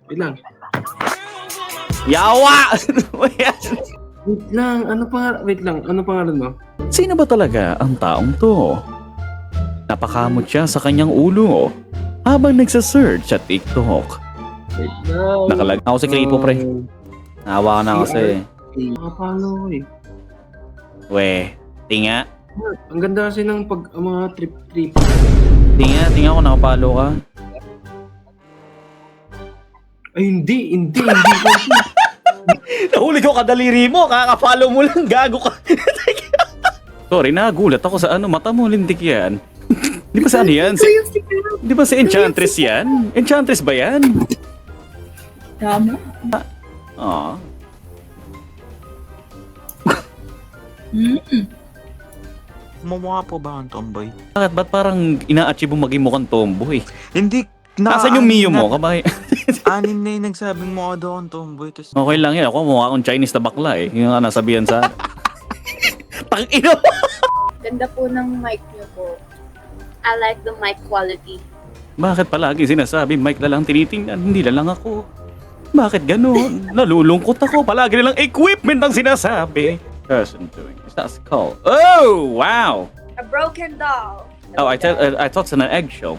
Wait lang. Yawa! Wait lang, wait lang, ano pangalan mo? Sino ba talaga ang taong to? Napakamot siya sa kanyang ulo habang nagsasearch sa TikTok. Wait lang. Nakalag ako sa Kripo, pre. Nahawa ka na kasi. Nakapalo ko eh. We, tinga. Ang ganda kasi ng mga trip-trip. Tinga ko, nakapalo ka. Ay, hindi. Nahuli ko kadaliri mo, kakapalo mo lang, gago ka. Sorry, nagulat ako sa mata mo, lintik yan. Di ba sa ano yan? Di ba sa Enchantress yan? Enchantress ba yan? Tama. Ah. Mumukha po ba ang tomboy? Bakit? Ba't parang ina-achieve mo maging mukhang tomboy? Hindi. Nasaan yung Mio mo? Kabay. Anim na yung nagsabing mukha daw ang tomboy. Tas, Okay lang yan. Ako mukha akong Chinese na bakla eh. Yung nga nasabihan sa... Tang-ino! Ganda po ng mic niyo po. I like the mic quality. Bakit palagi sinasabi, Mike na lang tinitingnan, hindi na lang ako? Bakit ganun? Nalulungkot ako. Palagi na lang equipment ang sinasabi. Person doing is that skull. Oh, wow! A broken doll. Oh, I thought it's an eggshell.